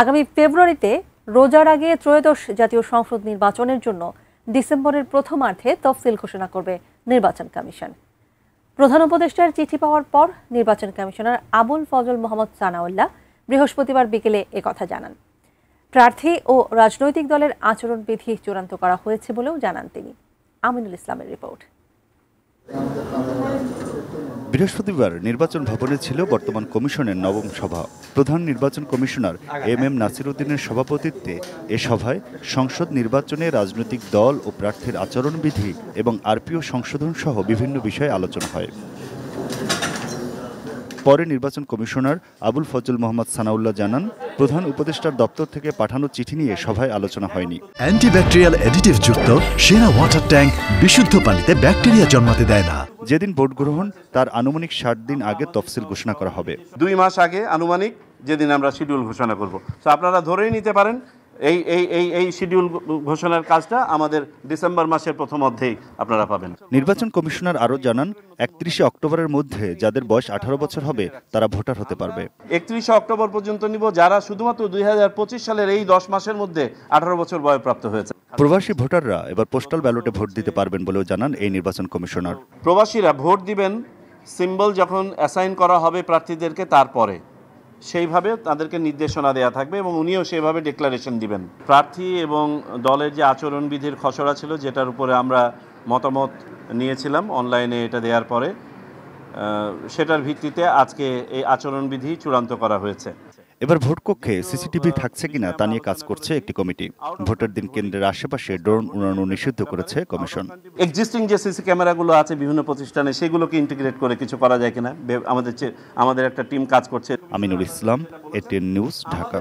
আগামী ফেব্রুয়ারিতে রোজার আগে ত্রয়োদশ জাতীয় সংসদ নির্বাচনের জন্য ডিসেম্বরের প্রথমার্ধে তফসিল ঘোষণা করবে নির্বাচন কমিশন। প্রধান উপদেষ্টার চিঠি পাওয়ার পর নির্বাচন কমিশনার আবুল ফজল মোহাম্মদ সানাউল্লাহ বৃহস্পতিবার বিকেলে একথা জানান। প্রার্থী ও রাজনৈতিক দলের আচরণবিধি চূড়ান্ত করা হয়েছে বলেও জানান তিনি। আমিনুল ইসলামের রিপোর্ট। বৃহস্পতিবার নির্বাচন ভবনে ছিল বর্তমান কমিশনের নবম সভা। প্রধান নির্বাচন কমিশনার এম নাসির উদ্দিনের সভাপতিত্বে এ সভায় সংসদ নির্বাচনে রাজনৈতিক দল ও প্রার্থীর আচরণবিধি এবং আরপিও সংশোধন সহ বিভিন্ন বিষয়ে আলোচনা হয়। পরে নির্বাচন কমিশনার আবুল ফজল মোহাম্মদ সানাউল্লাহ জানান, প্রধান উপদেষ্টার দপ্তর থেকে পাঠানো চিঠি নিয়ে সভায় আলোচনা হয়নি। অ্যান্টিব্যাকটেরিয়াল অ্যাডিটিভ যুক্ত সেরা ওয়াটার ট্যাঙ্ক বিশুদ্ধ পানিতে ব্যাকটেরিয়া জন্মাতে দেয় না। যেদিন ভোট গ্রহণ তার আনুমানিক 60 দিন আগে তফসিল ঘোষণা করা হবে। 2 মাস আগে আনুমানিক যেদিন আমরা শিডিউল ঘোষণা করব। তো আপনারা ধরেই নিতে পারেন এই শিডিউল ঘোষণার কাজটা আমাদের ডিসেম্বর মাসের প্রথম অর্ধেই আপনারা পাবেন। নির্বাচন কমিশনার আরও জানান, 31 অক্টোবরের মধ্যে যাদের বয়স 18 বছর হবে তারা ভোটার হতে পারবে। 31 অক্টোবর পর্যন্ত নিব যারা শুধুমাত্র 2025 সালের এই 10 মাসের মধ্যে 18 বছর বয়ঃপ্রাপ্ত হয়েছে। প্রবাসী ভোটাররা এবার পোস্টাল ব্যালটে ভোট দিতে পারবেন বলেও জানান এই নির্বাচন কমিশনার। প্রবাসীরা ভোট দিবেন সিম্বল যখন অ্যাসাইন করা হবে প্রার্থীদেরকে, তারপরে সেইভাবে তাদেরকে নির্দেশনা দেওয়া থাকবে এবং উনিও সেভাবে ডিক্লারেশন দিবেন। প্রার্থী এবং দলের যে আচরণবিধির খসড়া ছিল, যেটার উপরে আমরা মতামত নিয়েছিলাম অনলাইনে এটা দেওয়ার পরে, সেটার ভিত্তিতে আজকে এই আচরণবিধি চূড়ান্ত করা হয়েছে। এবার ভোটকক্ষে সিসিটিভি থাকছে কিনা তা নিয়ে কাজ করছে একটি কমিটি। ভোটের দিন কেন্দ্রের আশেপাশে ড্রোন উড়ানো নিষিদ্ধ করেছে কমিশন। এক্সিস্টিং যে সিসি ক্যামেরাগুলো আছে বিভিন্ন প্রতিষ্ঠানে, সেগুলোকে ইন্টিগ্রেট করে কিছু করা যায় কিনা আমাদের একটা টিম কাজ করছে। Aminul Islam, ATN news, Dhaka.